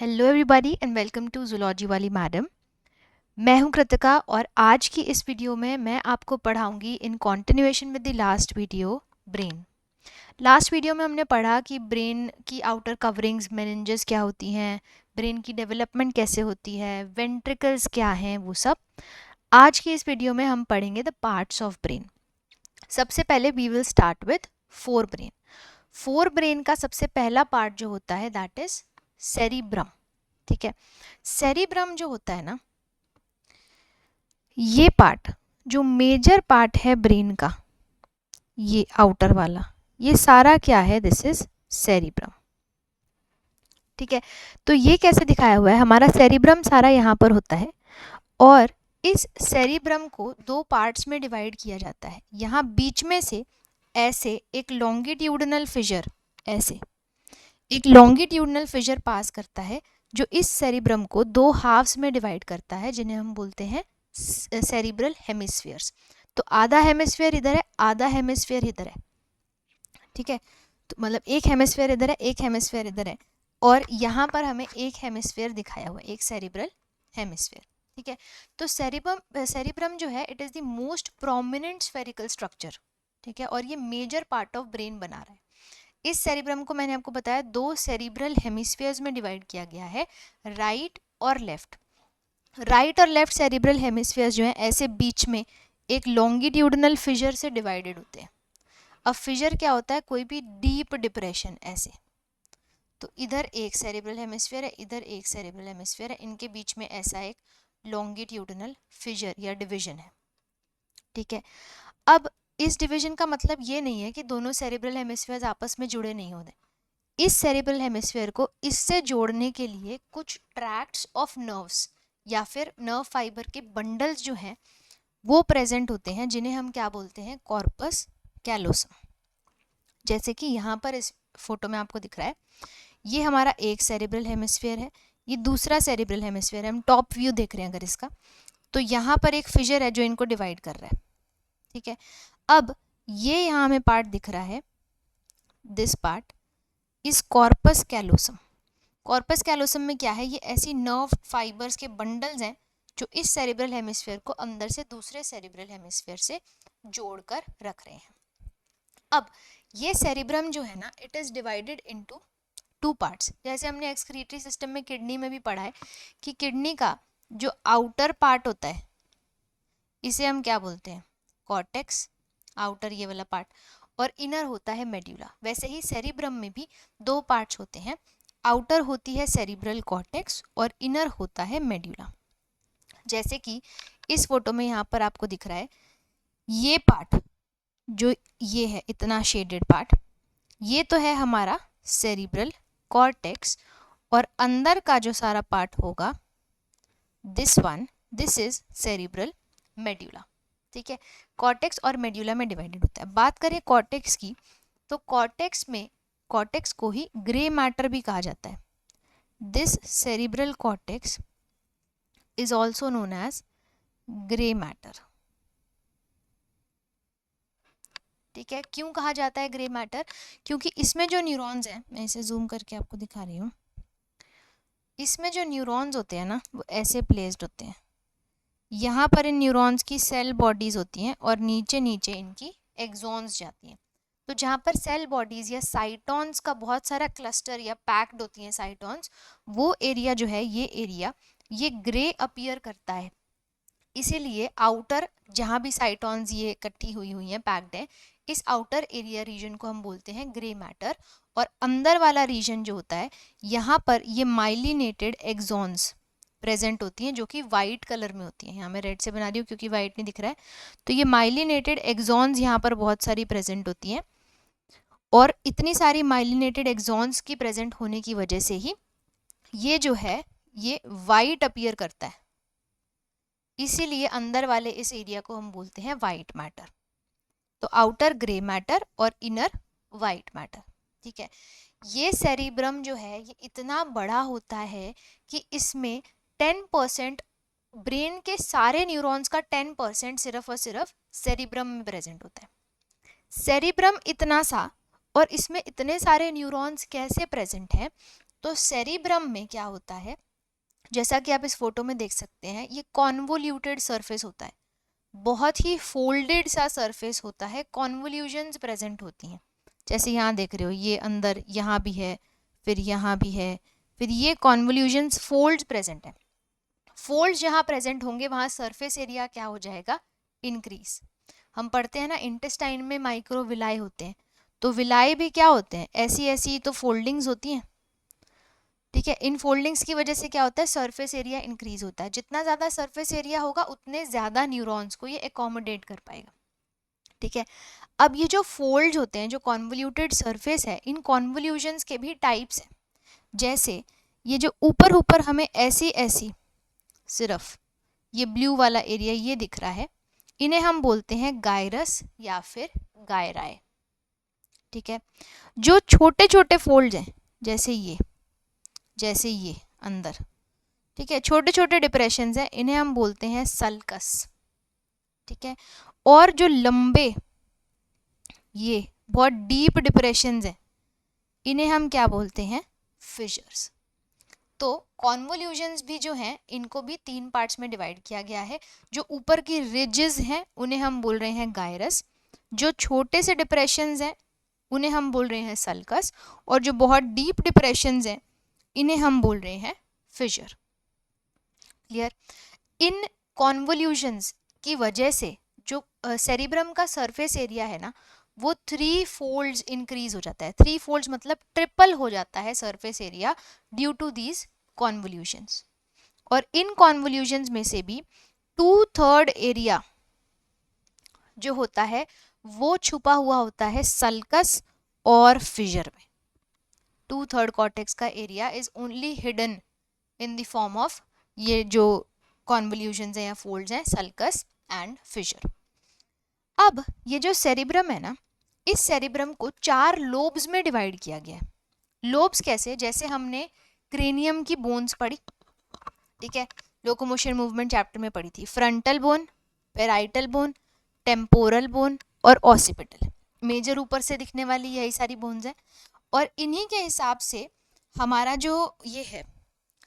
Hello everybody and welcome to zoology वाली madam. मैं हूं कृतिका और आज की इस वीडियो में मैं आपको पढ़ाऊंगी in continuation with the last video brain. Last video में हमने पढ़ा कि ब्रेन की आउटर कवरिंग्स मेनिंजेस क्या होती हैं, ब्रेन की डेवलपमेंट कैसे होती है, वेंट्रिकल्स क्या हैं, वो सब। आज की इस वीडियो में हम पढ़ेंगे द पार्ट्स ऑफ ब्रेन। सबसे पहले we will start with forebrain. Forebrain का सबसे पहला पार्ट जो होता है दैट इज सेरिब्रम। ठीक है, सेरिब्रम जो होता है ना, ये पार्ट जो मेजर पार्ट है ब्रेन का, ये आउटर वाला, ये सारा क्या है, दिस इज सेरिब्रम। ठीक है, तो ये कैसे दिखाया हुआ है, हमारा सेरिब्रम सारा यहाँ पर होता है और इस सेरिब्रम को दो पार्ट्स में डिवाइड किया जाता है। यहाँ बीच में से ऐसे एक लॉन्गिट्यूडनल फिशर, ऐसे एक लॉन्गिट्यूडनल फिशर पास करता है जो इस सेरिब्रम को दो हाफ्स में डिवाइड करता है, जिन्हें हम बोलते हैं सेरिब्रल हेमिस्फीयर्स। तो आधा हेमिस्फीयर इधर है, आधा हेमिस्फीयर इधर है। ठीक है, तो मतलब एक हेमिस्फीयर इधर है, एक हेमिस्फीयर इधर है, और यहाँ पर हमें एक हेमिस्फीयर दिखाया हुआ है, एक सेरिब्रल हेमिस्फीयर। ठीक है, तो सेरिब्रम जो है it is the most prominent spherical structure. ठीक है, और ये मेजर पार्ट ऑफ ब्रेन बना रहा है। इस सेरिब्रम को मैंने आपको बताया दो सेरिब्रल हेमिस्फीयर्स में डिवाइड किया गया है, राइट और लेफ्ट। राइट और लेफ्ट सेरिब्रल हेमिस्फीयर्स जो है ऐसे बीच में एक लॉन्गिट्यूडनल फिशर से डिवाइडेड होते हैं। अब फिशर क्या होता है, कोई भी डीप डिप्रेशन ऐसे। तो इधर एक सेरिब्रल हेमिस्फीयर है, इधर एक सेरिब्रल हेमिस्फीयर है, इनके बीच में ऐसा एक लॉन्गिट्यूडनल फिशर या डिवीजन है। ठीक है, अब इस डिवीजन का मतलब ये नहीं है कि दोनों सेरिब्रल हेमिस्फीयर्स आपस में जुड़े नहीं होते। इस सेरिब्रल हेमिस्फीयर को इससे जोड़ने के लिए कुछ ट्रैक्ट्स ऑफ नर्व्स या फिर नर्व फाइबर के बंडल्स जो हैं वो प्रेजेंट होते हैं, जिन्हें हम क्या बोलते हैं, कॉर्पस कैलोसम। जैसे कि यहाँ पर इस फोटो में आपको दिख रहा है, ये हमारा एक सेरिब्रल हेमिस्फीयर है, ये दूसरा सेरिब्रल हेमिस्फीयर है। हम टॉप व्यू देख रहे हैं अगर इसका, तो यहाँ पर एक फिशर है जो इनको डिवाइड कर रहा है। ठीक है, अब ये यहाँ हमें पार्ट दिख रहा है, दिस पार्ट इस कॉर्पस कैलोसम। कॉर्पस कैलोसम में क्या है, ये ऐसी नर्व फाइबर्स के बंडल्स हैं जो इस सेरिब्रल हेमिस्फीयर को अंदर से दूसरे सेरिब्रल हेमिस्फीयर से जोड़कर रख रहे हैं। अब ये सेरिब्रम जो है ना, it is divided into two parts. जैसे हमने एक्सक्रीटरी सिस्टम में किडनी में भी पढ़ा है कि किडनी का जो आउटर पार्ट होता है इसे हम क्या बोलते हैं, कॉर्टेक्स, आउटर ये वाला पार्ट, और इनर होता है मेड्यूला। वैसे ही सेरिब्रम में भी दो पार्ट्स होते हैं, आउटर होती है सेरिब्रल कॉर्टेक्स और इनर होता है मेड्यूला। जैसे कि इस फोटो में यहाँ पर आपको दिख रहा है, ये पार्ट जो ये है इतना शेडेड पार्ट, ये तो है हमारा सेरिब्रल कॉर्टेक्स, और अंदर का जो सारा पार्ट होगा this one, this is cerebral medulla. ठीक है, कॉर्टेक्स और मेड्यूला में डिवाइडेड होता है। बात करें कॉर्टेक्स की, तो कॉर्टेक्स में, कॉर्टेक्स को ही ग्रे मैटर भी कहा जाता है। This cerebral cortex is also known as grey matter. ठीक है, क्यों कहा जाता है ग्रे मैटर, क्योंकि इसमें जो न्यूरॉन्स हैं, मैं इसे जूम करके आपको दिखा रही हूँ, इसमें जो न्यूरॉन्स होते हैं ना वो ऐसे प्लेस्ड होते हैं। यहाँ पर इन न्यूरॉन्स की सेल बॉडीज होती हैं और नीचे नीचे इनकी एक्सॉन्स जाती हैं। तो जहाँ पर सेल बॉडीज या साइटॉन्स का बहुत सारा क्लस्टर या पैक्ड होती हैं साइटॉन्स, वो एरिया जो है, ये एरिया ये ग्रे अपीयर करता है। इसीलिए आउटर जहाँ भी साइटॉन्स ये इकट्ठी हुई हुई हैं, पैक्ड है, इस आउटर एरिया रीजन को हम बोलते हैं ग्रे मैटर। और अंदर वाला रीजन जो होता है, यहाँ पर ये माइलिनेटेड एक्सॉन्स प्रेजेंट होती हैं जो कि वाइट कलर में होती हैं। यहाँ मैं रेड से बना रही हूँ क्योंकि वाइट नहीं दिख रहा है। तो ये माइलिनेटेड एक्सॉन्स यहाँ पर बहुत सारी प्रेजेंट होती हैं, और इतनी सारी माइलिनेटेड एक्सॉन्स की प्रेजेंट होने की वजह से ही ये जो है ये वाइट अपीयर करता है। इसीलिए अंदर वाले इस एरिया को हम बोलते हैं वाइट मैटर। तो आउटर ग्रे मैटर और इनर वाइट मैटर। ठीक है, ये सेरिब्रम जो है ये इतना बड़ा होता है कि इसमें 10% ब्रेन के सारे न्यूरॉन्स का 10% सिर्फ और सिर्फ सेरिब्रम में प्रेजेंट होता है। सेरिब्रम इतना सा और इसमें इतने सारे न्यूरॉन्स कैसे प्रेजेंट हैं, तो सेरिब्रम में क्या होता है, जैसा कि आप इस फोटो में देख सकते हैं, ये कॉन्वोल्यूटेड सरफेस होता है, बहुत ही फोल्डेड सा सरफेस होता है, कॉन्वोल्यूशंस प्रेजेंट होती हैं। जैसे यहाँ देख रहे हो, ये अंदर यहाँ भी है, फिर यहाँ भी है, फिर ये कॉन्वोल्यूशंस फोल्ड्स प्रेजेंट है। फोल्ड्स जहाँ प्रेजेंट होंगे वहाँ सरफेस एरिया क्या हो जाएगा, इंक्रीज। हम पढ़ते हैं ना इंटेस्टाइन में माइक्रोविलाई होते हैं, तो विलाई भी क्या होते हैं, ऐसी ऐसी तो फोल्डिंग्स होती हैं, ठीक है। इन फोल्डिंग्स की वजह से क्या होता है, सरफेस एरिया इंक्रीज होता है। जितना ज़्यादा सरफेस एरिया होगा उतने ज़्यादा न्यूरॉन्स को ये एकोमोडेट कर पाएगा, ठीक है। अब ये जो फोल्ड्स होते हैं, जो कॉन्वोल्यूटेड सरफेस है, इन कॉन्वोल्यूशंस के भी टाइप्स हैं। जैसे ये जो ऊपर ऊपर हमें ऐसी ऐसी सिर्फ ये ब्लू वाला एरिया ये दिख रहा है, इन्हें हम बोलते हैं गायरस या फिर गायराए, ठीक है। जो छोटे छोटे फोल्ड्स हैं, जैसे ये अंदर, ठीक है, छोटे छोटे डिप्रेशंस हैं, इन्हें हम बोलते हैं सल्कस, ठीक है। और जो लंबे ये बहुत डीप डिप्रेशंस हैं, इन्हें हम क्या बोलते हैं, फिशर्स। तो कॉन्वोल्यूशंस भी जो हैं, इनको भी 3 पार्ट्स में डिवाइड किया गया है। जो ऊपर की रिजेस हैं उन्हें हम बोल रहे हैं गायरस, जो छोटे से डिप्रेशंस हैं उन्हें हम बोल रहे हैं सल्कस, और जो बहुत डीप डिप्रेशंस हैं इन्हें हम बोल रहे हैं फिशर। क्लियर। इन कॉन्वोल्यूशंस की वजह से जो सेरिब्रम का सरफेस एरिया है ना, वो 3 फोल्ड्स इंक्रीज हो जाता है। 3 फोल्ड्स मतलब ट्रिपल हो जाता है surface area due to these convolutions. और इन कॉन्वोल्यूशंस में से भी 2/3 एरिया जो होता है वो छुपा हुआ होता है सल्कस और फिशर में। 2/3 कॉर्टेक्स का area is only hidden in the form of ये जो कॉन्वोल्यूशंस हैं या फोल्ड्स हैं, सल्कस एंड फिशर। अब ये जो सेरिब्रम है ना, इस सेरिब्रम को 4 लोब्स में डिवाइड किया गया है। लोब्स कैसे, जैसे हमने क्रेनियम की बोन्स पढ़ी, ठीक है, लोकोमोशन मूवमेंट चैप्टर में पढ़ी थी, frontal bone, parietal bone, temporal bone और ऑसिपिटल। मेजर ऊपर से दिखने वाली यही सारी बोन्स हैं। और इन्हीं के हिसाब से हमारा जो ये है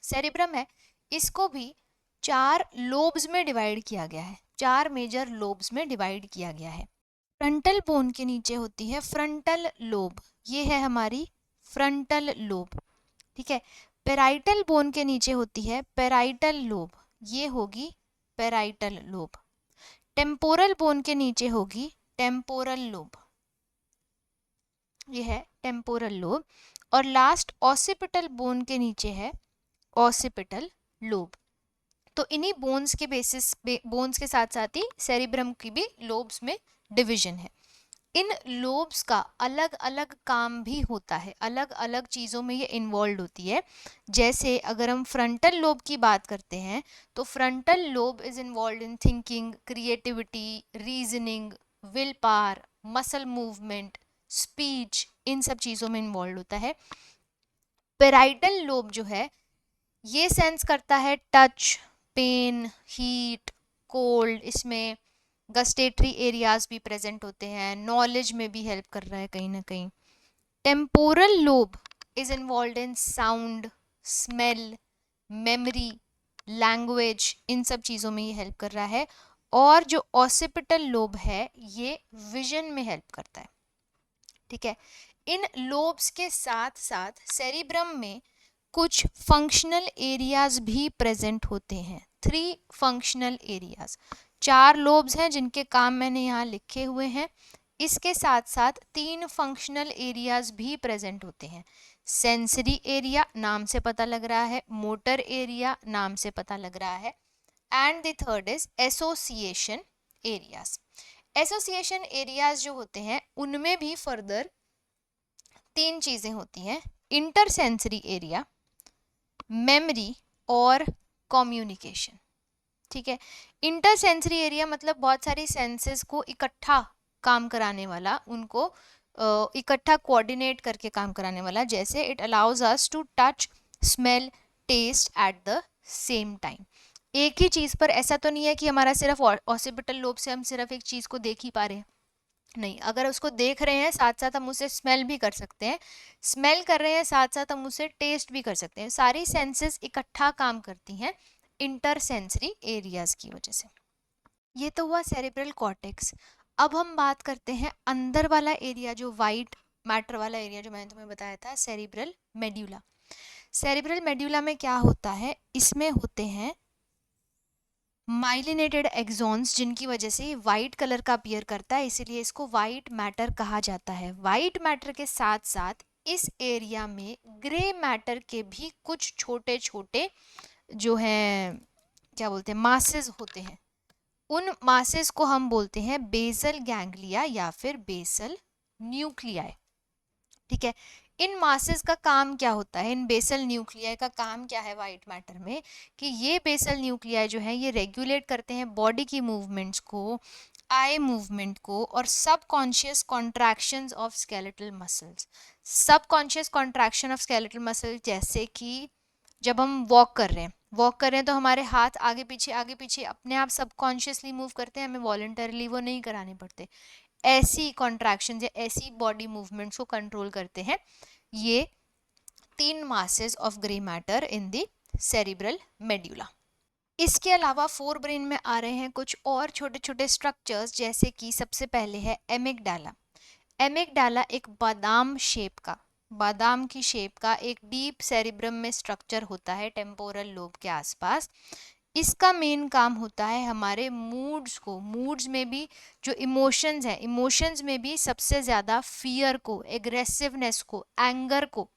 सेरिब्रम है, इसको भी 4 लोब्स में डिवाइड किया गया है, 4 मेजर लोब्स में डिवाइड किया गया है। फ्रंटल बोन के नीचे होती है फ्रंटल लोब, ये है हमारी फ्रंटल लोब, ठीक है। पेराइटल बोन के नीचे होती है पेराइटल लोब, ये होगी पेराइटल लोब। टेम्पोरल बोन के नीचे होगी टेम्पोरल लोब, ये है टेम्पोरल लोब। और लास्ट ऑसिपिटल बोन के नीचे है ऑसिपिटल लोब। तो इन्हीं बोन्स के बेसिस बोन्स के साथ साथ ही सेरिब्रम की भी लोब्स में डिवीजन है। इन लोब्स का अलग अलग काम भी होता है, अलग अलग चीज़ों में ये इन्वॉल्व होती है। जैसे अगर हम फ्रंटल लोब की बात करते हैं तो frontal lobe is involve in thinking, creativity, reasoning, will power, muscle movement, speech, इन सब चीज़ों में इन्वॉल्व होता है। पेराइटल लोब जो है ये सेंस करता है टच, पेन, हीट, कोल्ड, इसमें गस्टेटरी एरियाज भी प्रेजेंट होते हैं, नॉलेज में भी हेल्प कर रहा है कहीं ना कहीं। Temporal lobe is involve in sound, smell, memory, language, इन सब चीज़ों में ये हेल्प कर रहा है। और जो ऑसिपिटल लोब है ये विजन में हेल्प करता है, ठीक है। इन लोब्स के साथ साथ सेरिब्रम में कुछ फंक्शनल एरियाज भी प्रेजेंट होते हैं। 3 फंक्शनल एरियाज, 4 लोब्स हैं जिनके काम मैंने यहाँ लिखे हुए हैं। इसके साथ साथ 3 फंक्शनल एरियाज भी प्रेजेंट होते हैं। सेंसरी एरिया नाम से पता लग रहा है, मोटर एरिया नाम से पता लग रहा है, and the third is association areas. Association areas जो होते हैं उनमें भी फर्दर 3 चीज़ें होती हैं, इंटरसेंसरी एरिया, मेमोरी और कम्युनिकेशन, ठीक है। इंटरसेंसरी एरिया मतलब बहुत सारी सेंसेस को इकट्ठा काम कराने वाला, उनको इकट्ठा कोऑर्डिनेट करके काम कराने वाला। जैसे it allows us to touch, smell, taste at the same time. एक ही चीज़ पर, ऐसा तो नहीं है कि हमारा सिर्फ ऑसिपिटल लोब से हम सिर्फ एक चीज़ को देख ही पा रहे हैं, नहीं, अगर उसको देख रहे हैं साथ साथ हम उसे स्मेल भी कर सकते हैं, स्मेल कर रहे हैं साथ साथ हम उसे टेस्ट भी कर सकते हैं। सारी सेंसेस इकट्ठा काम करती हैं इंटर सेंसरी एरियाज की वजह से। ये तो हुआ सेरेब्रल कॉर्टेक्स। अब हम बात करते हैं अंदर वाला एरिया, जो वाइट मैटर वाला एरिया जो मैंने तुम्हें बताया था, सेरिब्रल मेड्यूला। सेरिब्रल मेड्यूला में क्या होता है, इसमें होते हैं माइलिनेटेड एक्सॉन्स, जिनकी वजह से वाइट कलर का अपीयर करता है, इसीलिए इसको वाइट मैटर कहा जाता है। वाइट मैटर के साथ साथ इस एरिया में ग्रे मैटर के भी कुछ छोटे छोटे जो हैं क्या बोलते हैं मासेस होते हैं। उन मासेस को हम बोलते हैं बेसल गैंग्लिया या फिर बेसल न्यूक्लियाई। ठीक है, इन मासेस का काम क्या होता है, इन बेसल न्यूक्लियाई का काम क्या है वाइट मैटर में, कि ये बेसल न्यूक्लियाई जो है ये रेगुलेट करते हैं बॉडी की मूवमेंट्स को, आई मूवमेंट को, और subconscious contractions of skeletal muscles. Subconscious contraction of skeletal muscle, जैसे कि जब हम वॉक कर रहे हैं तो हमारे हाथ आगे पीछे अपने आप सबकॉन्शियसली मूव करते हैं, हमें वॉलंटरली वो नहीं कराने पड़ते। ऐसी कॉन्ट्रैक्शन या ऐसी बॉडी मूवमेंट्स को कंट्रोल करते हैं ये तीन masses of grey matter in the cerebral medulla. इसके अलावा फोर ब्रेन में आ रहे हैं कुछ और छोटे छोटे स्ट्रक्चर्स, जैसे कि सबसे पहले है एमिगडाला। एमिगडाला एक बादाम की शेप का एक डीप सेरिब्रम में स्ट्रक्चर होता है टेम्पोरल लोब के आसपास। इसका मेन काम होता है हमारे मूड्स में भी जो इमोशंस हैं, इमोशंस में भी सबसे ज़्यादा फियर को, एग्रेसिवनेस को, एंगर को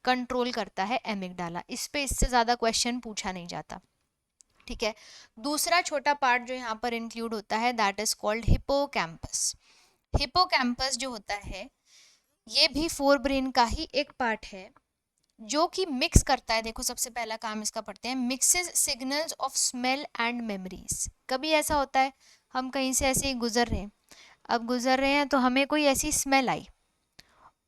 कंट्रोल करता है एमिगडाला। इस पे इससे ज़्यादा क्वेश्चन पूछा नहीं जाता। ठीक है, दूसरा छोटा पार्ट जो यहाँ पर इंक्लूड होता है that is called hippocampus. Hippocampus जो होता है ये भी फोर ब्रेन का ही एक पार्ट है, जो कि मिक्स करता है। देखो सबसे पहला काम इसका पढ़ते हैं, mixes signals of smell and memories. कभी ऐसा होता है हम कहीं से ऐसे ही गुजर रहे हैं, अब गुजर रहे हैं तो हमें कोई ऐसी स्मेल आई,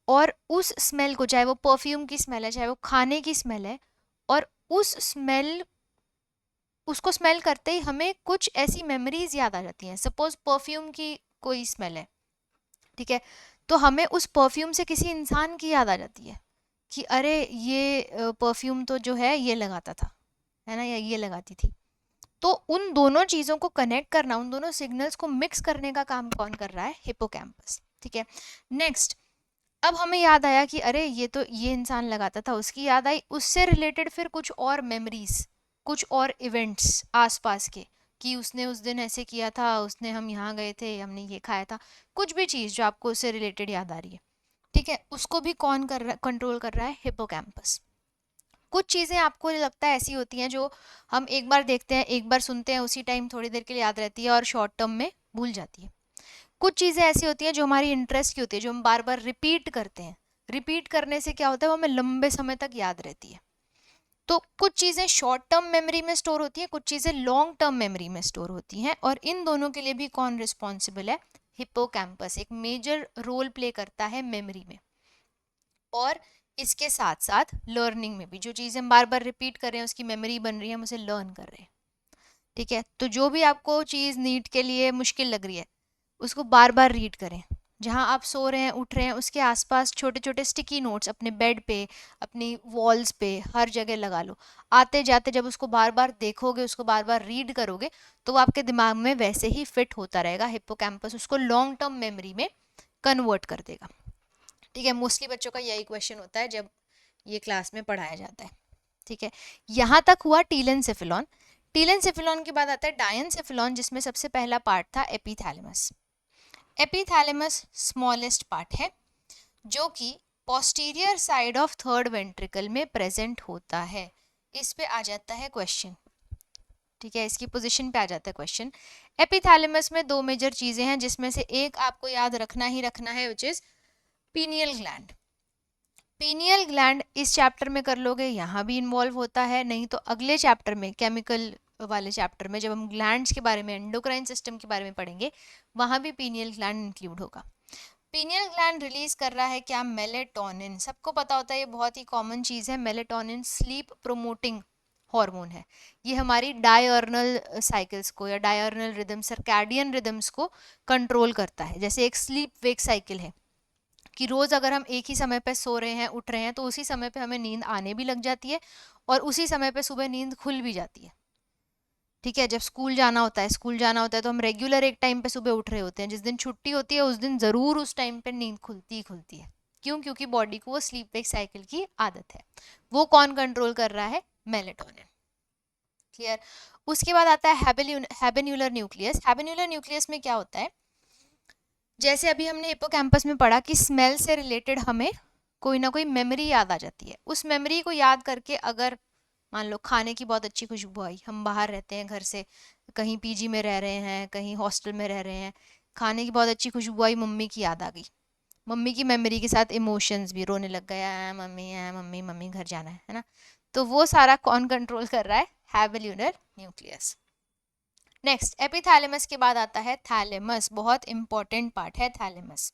और उस स्मेल को, चाहे वो परफ्यूम की स्मेल है चाहे वो खाने की स्मेल है, और उसको स्मेल करते ही हमें कुछ ऐसी मेमोरीज याद आ जाती हैं। सपोज परफ्यूम की कोई स्मेल है, ठीक है, तो हमें उस परफ्यूम से किसी इंसान की याद आ जाती है कि अरे ये परफ्यूम तो जो है ये लगाता था, है ना, या ये लगाती थी। तो उन दोनों चीज़ों को कनेक्ट करना, उन दोनों सिग्नल्स को मिक्स करने का काम कौन कर रहा है, हिपोकैम्पस। ठीक है, नेक्स्ट, अब हमें याद आया कि अरे ये तो ये इंसान लगाता था, उसकी याद आई, उससे रिलेटेड फिर कुछ और मेमोरीज, कुछ और इवेंट्स आसपास के, कि उसने उस दिन ऐसे किया था, उसने, हम यहाँ गए थे, हमने ये खाया था, कुछ भी चीज़ जो आपको उससे रिलेटेड याद आ रही है। ठीक है, उसको भी कौन कर रहा है, कंट्रोल कर रहा है, हिपोकैम्पस। कुछ चीज़ें आपको लगता है ऐसी होती हैं जो हम एक बार देखते हैं, एक बार सुनते हैं, उसी टाइम थोड़ी देर के लिए याद रहती है और शॉर्ट टर्म में भूल जाती है। कुछ चीज़ें ऐसी होती हैं जो हमारी इंटरेस्ट की होती है, जो हम बार बार रिपीट करते हैं, रिपीट करने से क्या होता है वो हमें लंबे समय तक याद रहती है। तो कुछ चीज़ें शॉर्ट टर्म मेमोरी में स्टोर होती हैं, कुछ चीज़ें लॉन्ग टर्म मेमोरी में स्टोर होती हैं, और इन दोनों के लिए भी कौन रिस्पॉन्सिबल है, हिपोकैम्पस एक मेजर रोल प्ले करता है मेमोरी में। और इसके साथ साथ लर्निंग में भी, जो चीज़ हम बार बार रिपीट कर रहे हैं उसकी मेमोरी बन रही है, हम उसे लर्न कर रहे हैं। ठीक है, तो जो भी आपको चीज़ नीट के लिए मुश्किल लग रही है उसको बार बार रीड करें। जहाँ आप सो रहे हैं, उठ रहे हैं, उसके आसपास छोटे छोटे स्टिकी नोट्स अपने बेड पे, अपनी वॉल्स पे, हर जगह लगा लो। आते जाते जब उसको बार बार देखोगे, उसको बार बार रीड करोगे, तो वो आपके दिमाग में वैसे ही फिट होता रहेगा। हिप्पोकैम्पस उसको लॉन्ग टर्म मेमोरी में कन्वर्ट कर देगा। ठीक है, मोस्टली बच्चों का यही क्वेश्चन होता है जब ये क्लास में पढ़ाया जाता है। ठीक है, यहाँ तक हुआ टीलेंसेफेलॉन। टीलेंसेफेलॉन के बाद आता है डायनसेफेलॉन, जिसमें सबसे पहला पार्ट था एपिथैलेमस। एपिथैलेमस स्मॉलेस्ट पार्ट है, जो कि posterior side of third ventricle में प्रेजेंट होता है। इस पे आ जाता है क्वेश्चन। ठीक है, इसकी पोजीशन पे आ जाता है क्वेश्चन। एपिथैलेमस में दो मेजर चीजें हैं, जिसमें से एक आपको याद रखना ही रखना है, which is pineal gland. Pineal gland इस चैप्टर में कर लोगे, यहाँ भी इन्वॉल्व होता है, नहीं तो अगले चैप्टर में, केमिकल वाले चैप्टर में, जब हम ग्लैंड्स के बारे में, एंडोक्राइन सिस्टम के बारे में पढ़ेंगे, वहाँ भी पीनियल ग्लैंड इंक्लूड होगा। पीनियल ग्लैंड रिलीज कर रहा है क्या, मेलेटोनिन। सबको पता होता है, ये बहुत ही कॉमन चीज़ है, मेलेटोनिन स्लीप प्रोमोटिंग हार्मोन है। ये हमारी डायर्नल साइकिल्स को या डायर्नल रिदम, सर्कैडियन रिदम्स को कंट्रोल करता है। जैसे एक स्लीप वेक साइकिल है कि रोज अगर हम एक ही समय पे सो रहे हैं, उठ रहे हैं, तो उसी समय पे हमें नींद आने भी लग जाती है और उसी समय पे सुबह नींद खुल भी जाती है। ठीक है, जब स्कूल जाना होता है, तो हम रेगुलर एक टाइम पे सुबह उठ रहे होते हैं। जिस दिन छुट्टी होती है उस दिन जरूर उस टाइम पे नींद खुलती ही खुलती है। क्यों? क्योंकि बॉडी को वो स्लीप वेक साइकिल की आदत है। वो कौन कंट्रोल कर रहा है? मेलेटोनिन। क्लियर? उसके बाद आता है हैबेन्यूलर न्यूक्लियस। हैबेन्यूलर न्यूक्लियस में क्या होता है? जैसे अभी हमने हिप्पोकैम्पस में पढ़ा कि स्मेल से रिलेटेड हमें कोई ना कोई मेमोरी याद आ जाती है। उस मेमोरी को याद करके अगर मान लो खाने की बहुत अच्छी खुशबू आई, हम बाहर रहते हैं घर से, कहीं पीजी में रह रहे हैं, कहीं हॉस्टल में रह रहे हैं, खाने की बहुत अच्छी खुशबू आई, मम्मी की याद आ गई, मम्मी की मेमोरी के साथ इमोशंस भी, रोने लग गया है मम्मी, है मम्मी, मम्मी घर जाना है ना? तो वो सारा कौन कंट्रोल कर रहा है? हैबेन्यूलर न्यूक्लियस। नेक्स्ट एपिथैलेमस के बाद आता है थैलेमस। बहुत इंपॉर्टेंट पार्ट है थैलेमस।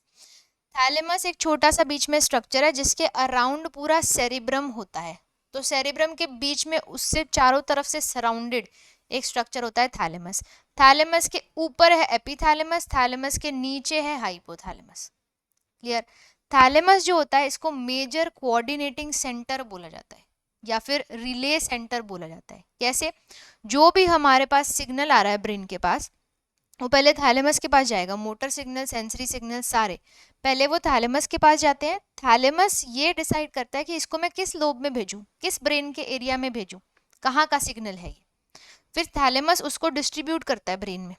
थैलेमस एक छोटा सा बीच में स्ट्रक्चर है जिसके अराउंड पूरा सेरिब्रम होता है। तो सेरिब्रम के बीच में उससे चारों तरफ से सराउंडेड एक स्ट्रक्चर होता है थैलेमस। थैलेमस के ऊपर है एपिथैलेमस, थैलेमस के नीचे है हाइपोथैलेमस। क्लियर? थैलेमस जो होता है इसको मेजर कोऑर्डिनेटिंग सेंटर बोला जाता है या फिर रिले सेंटर बोला जाता है। कैसे? जो भी हमारे पास सिग्नल आ रहा है ब्रेन के पास, वो पहले थैलेमस के पास जाएगा। मोटर सिग्नल, सेंसरी सिग्नल सारे पहले वो थैलेमस के पास जाते हैं। थैलेमस ये डिसाइड करता है कि इसको मैं किस लोब में भेजूं, किस ब्रेन के एरिया में भेजूं, कहाँ का सिग्नल है ये। फिर थैलेमस उसको डिस्ट्रीब्यूट करता है ब्रेन में।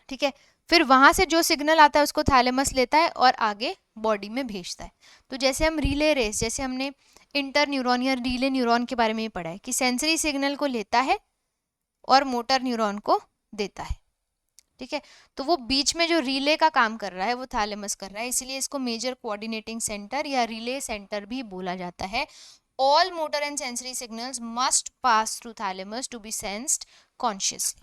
ठीक है, फिर वहां से जो सिग्नल आता है उसको थैलेमस लेता है और आगे बॉडी में भेजता है। तो जैसे हम रिले रेस, जैसे हमने इंटर न्यूरॉन या रिले न्यूरॉन के बारे में ही पढ़ा है कि सेंसरी सिग्नल को लेता है और मोटर न्यूरॉन को देता है। ठीक है, तो वो बीच में जो रिले का काम कर रहा है वो थैलेमस कर रहा है, इसलिए इसको मेजर कोऑर्डिनेटिंग सेंटर या रिले सेंटर भी बोला जाता है। All motor and sensory signals must pass through thalamus to be sensed consciously.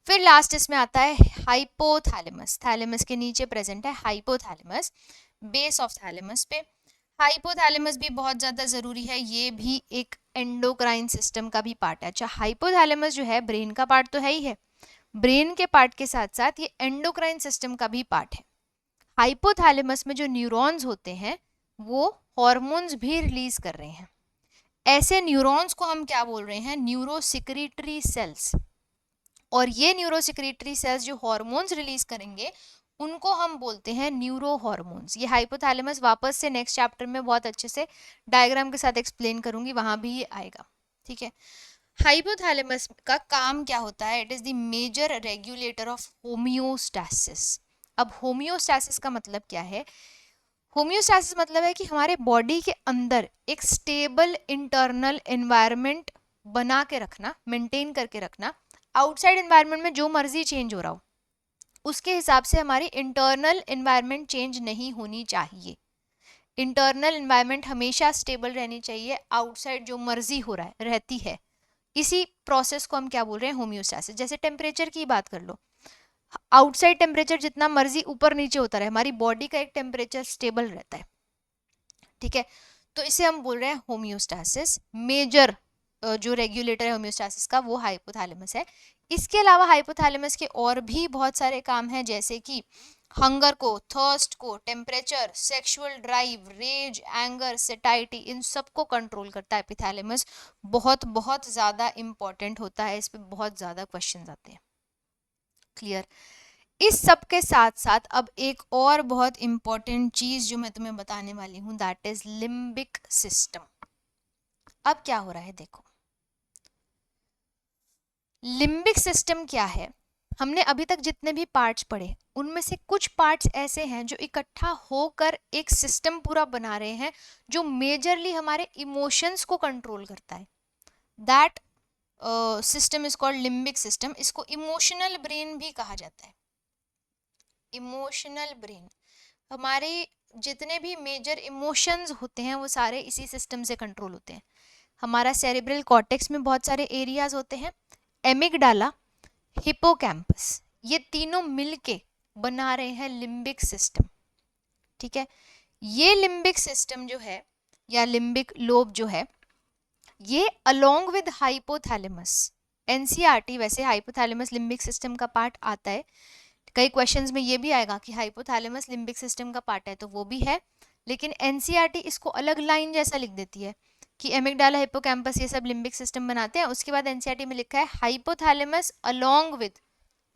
फिर लास्ट इसमें आता है हाइपोथैलेमस। थैलेमस के नीचे प्रेजेंट है हाइपोथैलेमस, बेस ऑफ थैलेमस पे। हाइपोथैलेमस भी बहुत ज़्यादा ज़रूरी है, ये भी एक एंडोक्राइन सिस्टम का भी पार्ट है। अच्छा, हाइपोथैलेमस जो है ब्रेन का पार्ट तो है ही है, ब्रेन के पार्ट के साथ साथ ये एंडोक्राइन सिस्टम का भी पार्ट है। हाइपोथैलेमस में जो न्यूरॉन्स होते हैं वो हॉर्मोन्स भी रिलीज कर रहे हैं। ऐसे न्यूरॉन्स को हम क्या बोल रहे हैं? न्यूरोसिक्रीटरी सेल्स। और ये न्यूरोसिक्रीटरी सेल्स जो हॉर्मोन्स रिलीज करेंगे उनको हम बोलते हैं न्यूरो हॉर्मोन्स। ये हाइपोथैलेमस वापस से नेक्स्ट चैप्टर में बहुत अच्छे से डायग्राम के साथ एक्सप्लेन करूंगी, वहां भी ये आएगा। ठीक है, हाइपोथैलेमस का काम क्या होता है? It is the major regulator of homeostasis. अब होमियोस्टैसिस का मतलब क्या है? होमियोस्टैसिस मतलब है कि हमारे बॉडी के अंदर एक स्टेबल इंटरनल एनवायरनमेंट बना के रखना, मेंटेन करके रखना। आउटसाइड एनवायरनमेंट में जो मर्जी चेंज हो रहा हो उसके हिसाब से हमारी इंटरनल एनवायरनमेंट चेंज नहीं होनी चाहिए। इंटरनल एनवायरनमेंट हमेशा स्टेबल रहनी चाहिए, आउटसाइड जो मर्जी हो रहा है रहती है। इसी प्रोसेस को हम क्या बोल रहे हैं? होमियोस्टैसिस। जैसे टेम्परेचर की बात कर लो, आउटसाइड टेम्परेचर जितना मर्जी ऊपर नीचे होता रहे, हमारी बॉडी का एक टेम्परेचर स्टेबल रहता है। ठीक है, तो इसे हम बोल रहे हैं होमियोस्टैसिस। मेजर जो रेगुलेटर है होमियोस्टैसिस का वो हाइपोथैलेमस है। इसके अलावा हाइपोथैलेमस के और भी बहुत सारे काम हैं, जैसे कि हंगर को, थर्स्ट को, temperature, sexual drive, rage, anger, satiety, इन सब को कंट्रोल करता है एपिथैलेमस। बहुत बहुत ज़्यादा इंपॉर्टेंट होता है, इस पे बहुत ज़्यादा क्वेश्चन आते हैं। क्लियर? इस सब के साथ साथ अब एक और बहुत इंपॉर्टेंट चीज जो मैं तुम्हें बताने वाली हूं, दैट इज लिम्बिक सिस्टम। अब क्या हो रहा है देखो, लिम्बिक सिस्टम क्या है? हमने अभी तक जितने भी पार्ट्स पढ़े उनमें से कुछ पार्ट्स ऐसे हैं जो इकट्ठा होकर एक सिस्टम पूरा बना रहे हैं जो मेजरली हमारे इमोशंस को कंट्रोल करता है। That system is called limbic system. इसको इमोशनल ब्रेन भी कहा जाता है। इमोशनल ब्रेन, हमारे जितने भी मेजर इमोशंस होते हैं वो सारे इसी सिस्टम से कंट्रोल होते हैं। हमारा सेरेब्रल कॉर्टेक्स में बहुत सारे एरियाज होते हैं, एमिगडाला, हिपोकैम्पस, ये तीनों मिलके बना रहे हैं लिम्बिक सिस्टम। ठीक है, ये लिम्बिक सिस्टम जो है या लिम्बिक लोब जो है ये अलोंग विद हाइपोथैलेमस, एनसीईआरटी वैसे हाइपोथैलेमस लिम्बिक सिस्टम का पार्ट आता है, कई क्वेश्चंस में ये भी आएगा कि हाइपोथैलेमस लिम्बिक सिस्टम का पार्ट है, तो वो भी है, लेकिन एनसीईआरटी इसको अलग लाइन जैसा लिख देती है कि एमिगडाला हिप्पोकैम्पस ये सब लिम्बिक सिस्टम बनाते हैं, उसके बाद एनसीईआरटी में लिखा है hypothalamus along with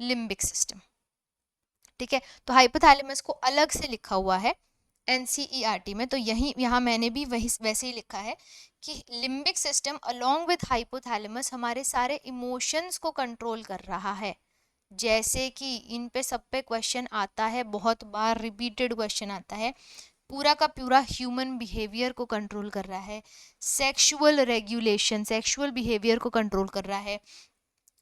limbic system. ठीक है, तो हाइपोथैलेमस को अलग से लिखा हुआ है एनसीईआरटी में, तो यहाँ मैंने भी वही वैसे ही लिखा है कि limbic system along with hypothalamus हमारे सारे इमोशंस को कंट्रोल कर रहा है। जैसे कि इन पे सब पे क्वेश्चन आता है, बहुत बार रिपीटेड क्वेश्चन आता है, पूरा का पूरा ह्यूमन बिहेवियर को कंट्रोल कर रहा है, सेक्सुअल रेगुलेशन, सेक्सुअल बिहेवियर को कंट्रोल कर रहा है,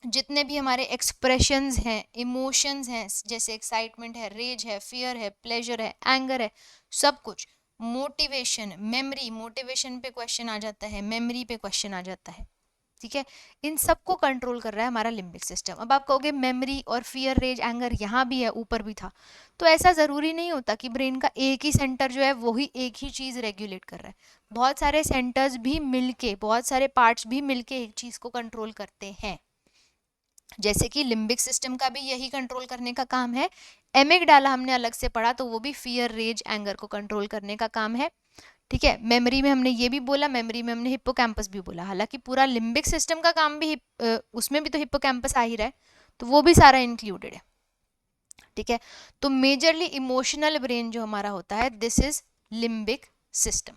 जितने भी हमारे एक्सप्रेशंस हैं, इमोशंस हैं, जैसे एक्साइटमेंट है, रेज है, फियर है, प्लेजर है, एंगर है, सब कुछ, मोटिवेशन, मेमोरी, मोटिवेशन पे क्वेश्चन आ जाता है, मेमोरी पे क्वेश्चन आ जाता है। ठीक है, इन सबको कंट्रोल कर रहा है हमारा लिम्बिक सिस्टम। अब आप कहोगे मेमोरी और फियर, रेज, एंगर यहाँ भी है, ऊपर भी था, तो ऐसा ज़रूरी नहीं होता कि ब्रेन का एक ही सेंटर जो है वही एक ही चीज़ रेगुलेट कर रहा है। बहुत सारे सेंटर्स भी मिलके, बहुत सारे पार्ट्स भी मिलके एक चीज़ को कंट्रोल करते हैं। जैसे कि लिम्बिक सिस्टम का भी यही कंट्रोल करने का काम है, एमिगडाला हमने अलग से पढ़ा, तो वो भी फियर, रेज, एंगर को कंट्रोल करने का काम है। ठीक है, मेमोरी में हमने ये भी बोला, मेमोरी में हमने हिप्पोकैम्पस भी बोला, हालांकि पूरा लिम्बिक सिस्टम का काम भी उसमें भी तो हिप्पोकैम्पस आ ही रहा है, तो वो भी सारा इंक्लूडेड है। ठीक है, तो मेजरली इमोशनल ब्रेन जो हमारा होता है, दिस इज लिम्बिक सिस्टम।